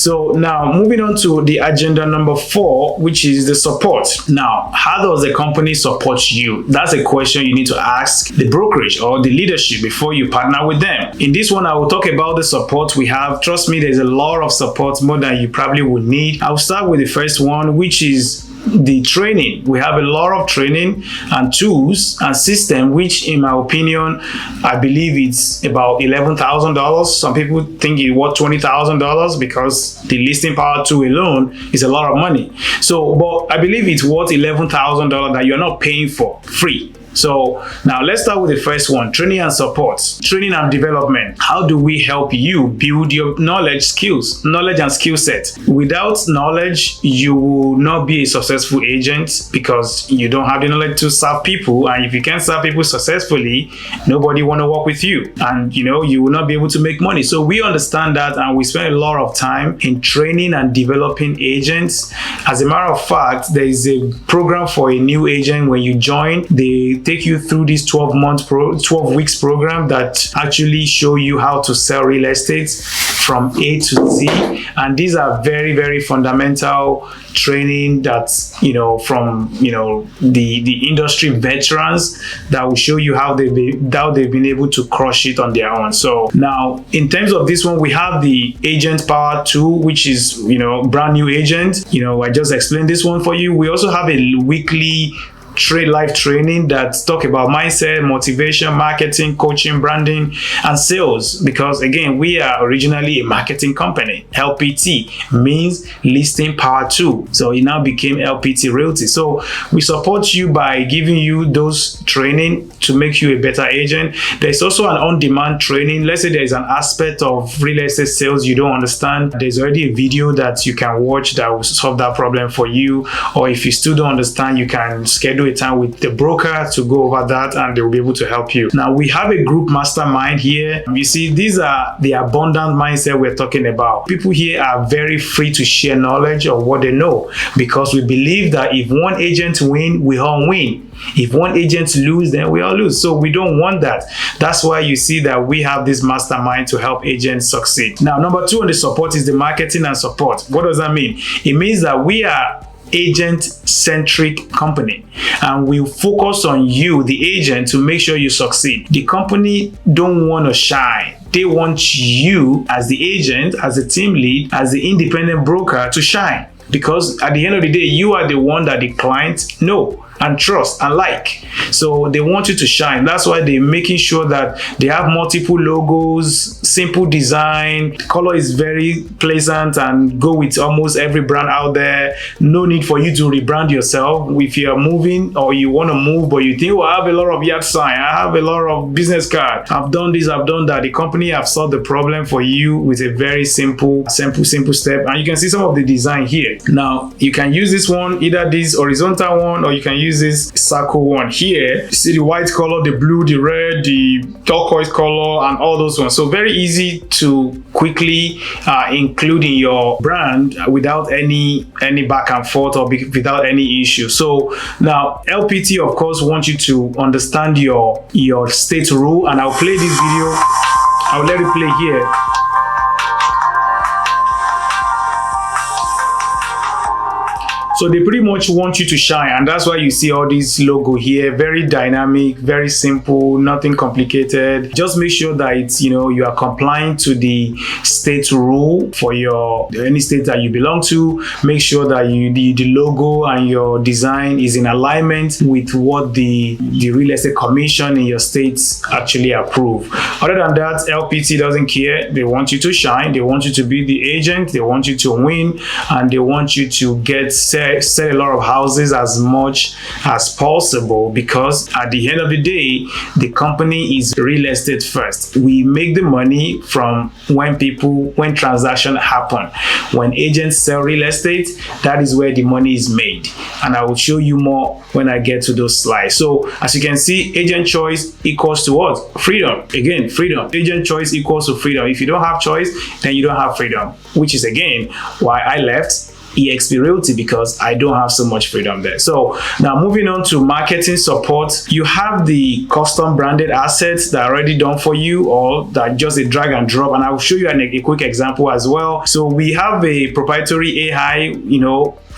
So now moving on to the agenda number 4, which is the support. Now, how does the company support you? That's a question you need to ask the brokerage or the leadership before you partner with them. In this one, I will talk about the support we have. Trust me, there's a lot of support, more than you probably would need. I'll start with the first one, which is the training. We have a lot of training and tools and system, which in my opinion, I believe it's about $11,000. Some people think it's worth $20,000 because the listing power tool alone is a lot of money. So, but I believe it's worth $11,000 that you're not paying for free. So now let's start with the first one, training and support. Training and development. How do we help you build your knowledge and skill set? Without knowledge, you will not be a successful agent because you don't have the knowledge to serve people. And if you can't serve people successfully, nobody want to work with you. And you will not be able to make money. So we understand that, and we spend a lot of time in training and developing agents. As a matter of fact, there is a program for a new agent. When you join, they take you through this 12 weeks program that actually show you how to sell real estate from A to Z. And these are very, very fundamental training that's from the industry veterans that will show you how they've been able to crush it on their own. So now in terms of this one, we have the agent power tool, which is brand new agent. I just explained this one for you. We also have a weekly live training that talk about mindset, motivation, marketing, coaching, branding, and sales. Because again, we are originally a marketing company. LPT means listing power tool. So it now became LPT Realty. So we support you by giving you those training to make you a better agent. There's also an on-demand training. Let's say there's an aspect of real estate sales you don't understand. There's already a video that you can watch that will solve that problem for you. Or if you still don't understand, you can schedule a time with the broker to go over that, and they will be able to help you. Now we have a group mastermind here. You see, these are the abundant mindset we're talking about. People here are very free to share knowledge of what they know, because we believe that if one agent win, we all win. If one agent lose, then we all lose. So we don't want that. That's why you see that we have this mastermind to help agents succeed. Now, number 2 on the support is the marketing and support. What does that mean? It means that we are agent-centric company, and we focus on you, the agent, to make sure you succeed. The company don't want to shine. They want you as the agent, as the team lead, as the independent broker to shine. Because at the end of the day, you are the one that the client know and trust and like. So they want you to shine. That's why they're making sure that they have multiple logos, simple design, the color is very pleasant and go with almost every brand out there. No need for you to rebrand yourself. If you're moving or you want to move, but you think, I have a lot of yard sign, I have a lot of business card, I've done this, I've done that. The company have solved the problem for you with a very simple step. And you can see some of the design here. Now, you can use this one, either this horizontal one, or you can use this circle one here. You see the white color, the blue, the red, the turquoise color, and all those ones. So very easy to quickly include in your brand without any back and forth or without any issue. So now LPT, of course, wants you to understand your state rule, and I'll play this video. I'll let it play here. So they pretty much want you to shine, and that's why you see all these logo here. Very dynamic, very simple, nothing complicated. Just make sure that it's, you are complying to the state rule for any state that you belong to. Make sure that the logo and your design is in alignment with what the real estate commission in your states actually approve. Other than that, LPT doesn't care. They want you to shine. They want you to be the agent. They want you to win, and they want you to sell a lot of houses as much as possible, because at the end of the day, the company is real estate first. We make the money from when transactions happen. When agents sell real estate, that is where the money is made. And I will show you more when I get to those slides. So as you can see, agent choice equals to what? Freedom. Again, freedom. Agent choice equals to freedom. If you don't have choice, then you don't have freedom, which is again why I left EXP Realty because I don't have so much freedom there. So now moving on to marketing support, you have the custom branded assets that are already done for you or that just a drag and drop, and I will show you a quick example as well. So we have a proprietary AI,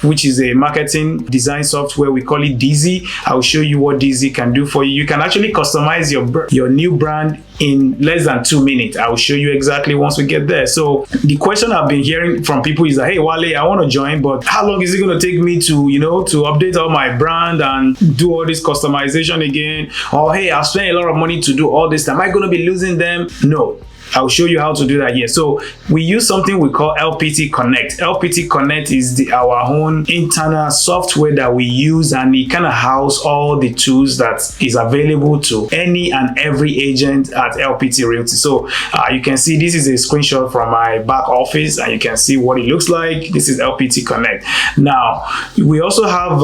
which is a marketing design software. We call it Dizzy. I'll show you what Dizzy can do for you. You can actually customize your new brand in less than 2 minutes. I will show you exactly once we get there. So the question I've been hearing from people is that, hey Wale, I want to join, but how long is it going to take me to to update all my brand and do all this customization again? Or hey, I've spent a lot of money to do all this. Am I going to be losing them? No. I'll show you how to do that here. So we use something we call LPT Connect. LPT Connect is our own internal software that we use, and it kind of houses all the tools that is available to any and every agent at LPT Realty. So you can see this is a screenshot from my back office, and you can see what it looks like. This is LPT Connect. Now we also have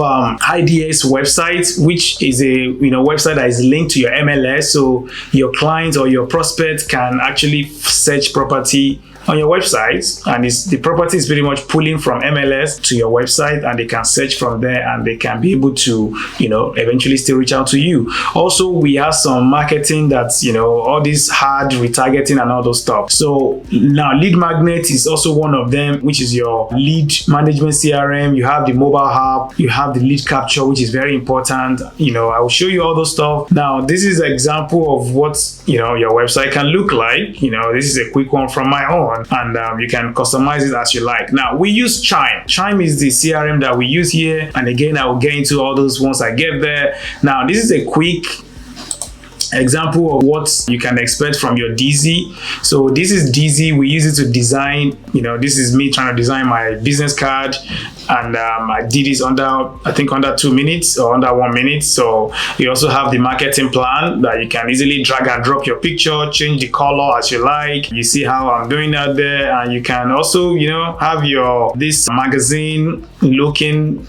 IDS website, which is a website that is linked to your MLS, so your client or your prospect can actually search property on your website, and the property is pretty much pulling from MLS to your website, and they can search from there and they can be able to eventually still reach out to you. Also, we have some marketing that's all this hard retargeting and all those stuff. So now lead magnet is also one of them, which is your lead management CRM. You have the mobile app, you have the lead capture, which is very important. I will show you all those stuff. Now this is an example of what your website can look like. This is a quick one from my own, and you can customize it as you like. Now we use Chime. Chime is the CRM that we use here, and again I will get into all those once I get there. Now this is a quick example of what you can expect from your Dizzy. So this is Dizzy. We use it to design, this is me trying to design my business card, and I did this under 2 minutes or under 1 minute. So you also have the marketing plan that you can easily drag and drop your picture, change the color as you like. You see how I'm doing that there, and you can also have this magazine looking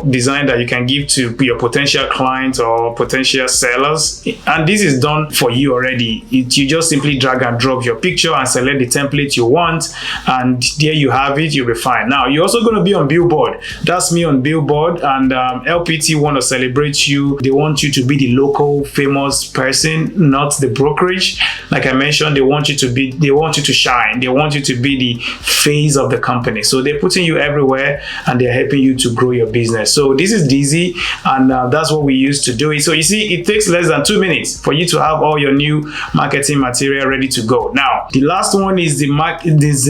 design that you can give to your potential clients or potential sellers, and this is done for you already. You just simply drag and drop your picture and select the template you want, and there you have it. You'll be fine. Now you're also going to be on Billboard. That's me on Billboard, and LPT want to celebrate you. They want you to be the local famous person, not the brokerage. Like I mentioned, they want you to shine. They want you to be the face of the company. So they're putting you everywhere, and they're helping you to grow your business. So this is Dizzy, and that's what we use to do it. So you see, it takes less than 2 minutes for you to have all your new marketing material ready to go. Now the last one is the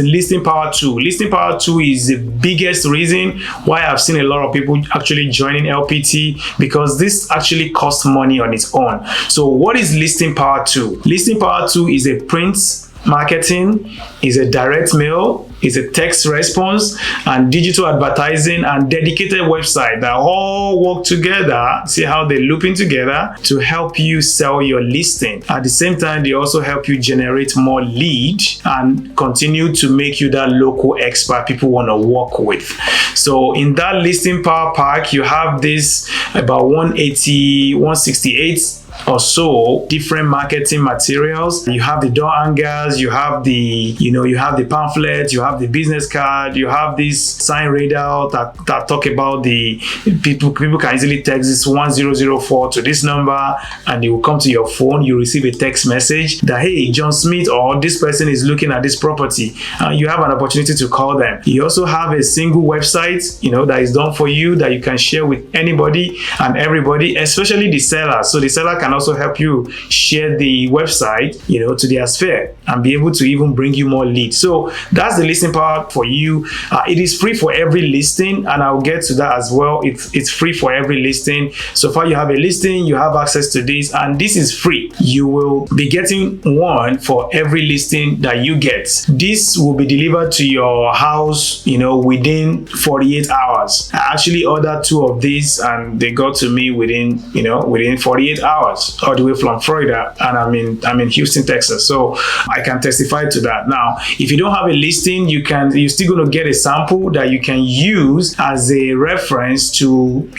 listing power tool. Listing power tool is the biggest reason why I've seen a lot of people actually joining LPT, because this actually costs money on its own. So what is listing power tool? Listing power tool is a print marketing, is a direct mail, is a text response, and digital advertising and dedicated website that all work together. See how they loop in together to help you sell your listing. At the same time, they also help you generate more lead and continue to make you that local expert people want to work with. So in that listing power pack, you have this about 168 or so different marketing materials. You have the door hangers, you have the pamphlet, you have the business card, you have this sign readout that talk about the people can easily text this 1004 to this number, and it will come to your phone. You receive a text message that, hey, John Smith or this person is looking at this property, and you have an opportunity to call them. You also have a single website that is done for you that you can share with anybody and everybody, especially the seller. So the seller can also help you share the website to their sphere and be able to even bring you more leads. So that's the listing power for you. It is free for every listing, and I'll get to that as well. It's free for every listing. So far you have a listing, you have access to this, and this is free. You will be getting one for every listing that you get. This will be delivered to your house within 48 hours. I actually ordered 2 of these, and they got to me within 48 hours. Dallas, all the way from Florida, and I'm in Houston, Texas. So I can testify to that. Now, if you don't have a listing, you're still going to get a sample that you can use as a reference to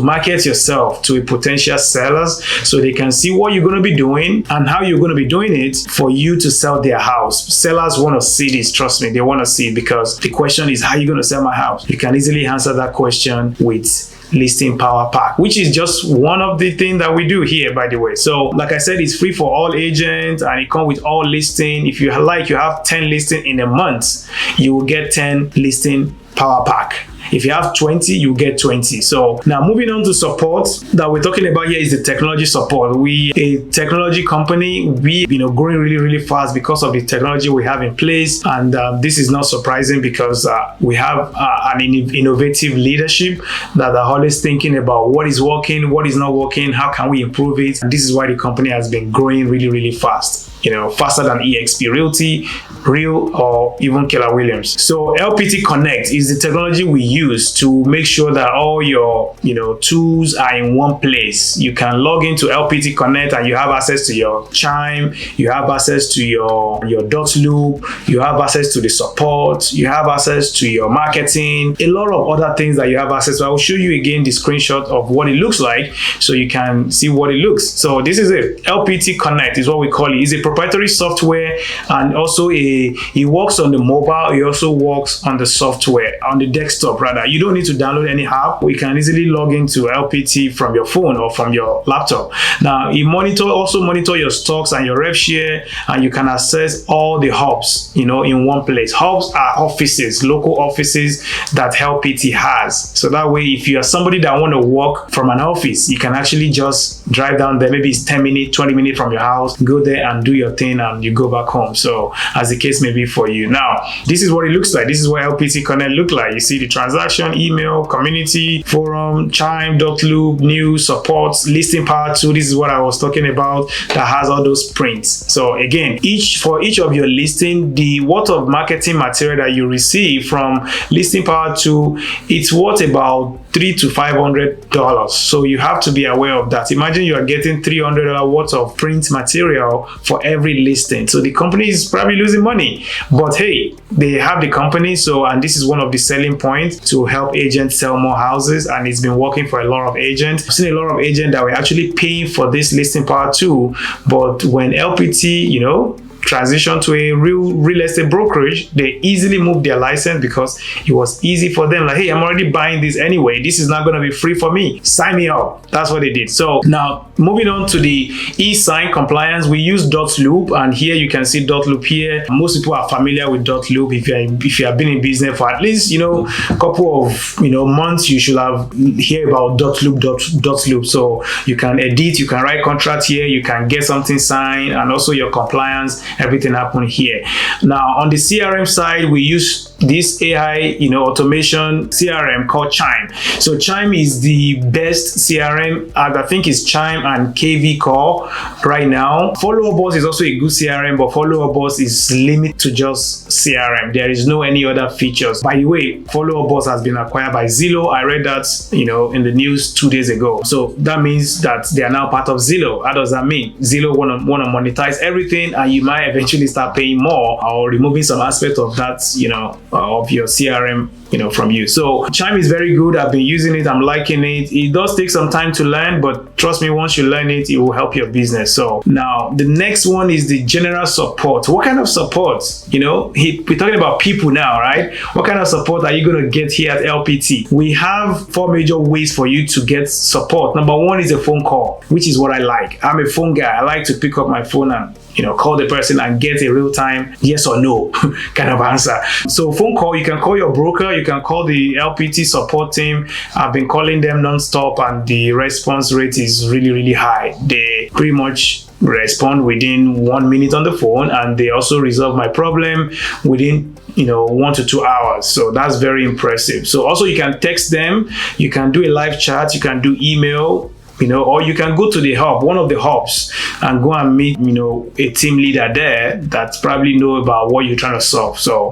market yourself to a potential sellers, so they can see what you're going to be doing and how you're going to be doing it for you to sell their house. Sellers want to see this, trust me, they want to see it, because the question is, how are you going to sell my house? You can easily answer that question with listing power pack, which is just one of the things that we do here, by the way. So like I said, it's free for all agents, and it comes with all listing. If you have 10 listing in a month, you will get 10 listing power pack. If you have 20, you get 20. So now moving on to support that we're talking about here is the technology support. We a technology company, we growing really, really fast because of the technology we have in place. And this is not surprising, because we have an innovative leadership that are always thinking about what is working, what is not working, how can we improve it. And this is why the company has been growing really, really fast. Faster than EXP Realty, Real, or even Keller Williams. So LPT Connect is the technology we use to make sure that all your tools are in one place. You can log into LPT Connect and you have access to your Chime, you have access to your dot loop, you have access to the support, you have access to your marketing, a lot of other things that you have access to. I will show you again the screenshot of what it looks like so you can see what it looks. So this is it. LPT Connect is what we call it. It's a proprietary software, and also it works on the mobile. It also works on the software, on the desktop rather. You don't need to download any app. We can easily log into LPT from your phone or from your laptop. Now it also monitor your stocks and your rev share, and you can access all the hubs in one place. Hubs are offices, local offices that LPT has. So that way, if you are somebody that want to work from an office, you can actually just drive down there. Maybe it's 10 minutes, 20 minutes from your house, go there and do your thing, and you go back home. So as the case may be for you. Now, this is what it looks like. This is what LPT Connect look like. You see the transaction, email, community, forum, Chime, .loop, news, supports, listing power 2. This is what I was talking about that has all those prints. So again, for each of your listing, the worth of marketing material that you receive from listing power 2, it's worth about $300 to $500. So you have to be aware of that. Imagine you are getting $300 worth of print material for every listing. So the company is probably losing money, but hey, they have the company. And this is one of the selling points to help agents sell more houses, and it's been working for a lot of agents. I've seen a lot of agents that were actually paying for this listing power too, but when LPT, transition to a real estate brokerage, they easily moved their license because it was easy for them. Like, hey, I'm already buying this anyway. This is not going to be free for me. Sign me up. That's what they did. So now moving on to the e-sign compliance, we use dot loop, and here you can see dot loop here. Most people are familiar with dot loop. If you have been in business for at least a couple of months, you should have heard about dot loop. So you can edit, you can write contract here, you can get something signed, and also your compliance. Everything happened here. Now on the CRM side, we use this AI automation CRM called Chime. So Chime is the best CRM. I think it's Chime and KV Call right now. Follow Up Boss is also a good CRM, but Follow Up Boss is limited to just CRM. There is no any other features. By the way, Follow Up Boss has been acquired by Zillow. I read that in the news 2 days ago. So that means that they are now part of Zillow. How does that mean? Zillow want to monetize everything, and you might eventually start paying more or removing some aspect of that of your CRM from you. So Chime is very good. I've been using it. I'm liking it. It does take some time to learn, but trust me, once you learn it, it will help your business. So now the next one is the general support. What kind of support? We're talking about people now, right? What kind of support are you going to get here at LPT? We have 4 major ways for you to get support. Number 1 is a phone call, which is what I like. I'm a phone guy. I like to pick up my phone and call the person and get a real-time yes or no kind of answer. So phone call, you can call your broker, you can call the LPT support team. I've been calling them non-stop, and the response rate is really, really high. They pretty much respond within 1 minute on the phone, and they also resolve my problem within 1 to 2 hours. So that's very impressive. So also you can text them, you can do a live chat, you can do email, or you can go to the hub, one of the hubs, and go and meet, a team leader there that probably know about what you're trying to solve. So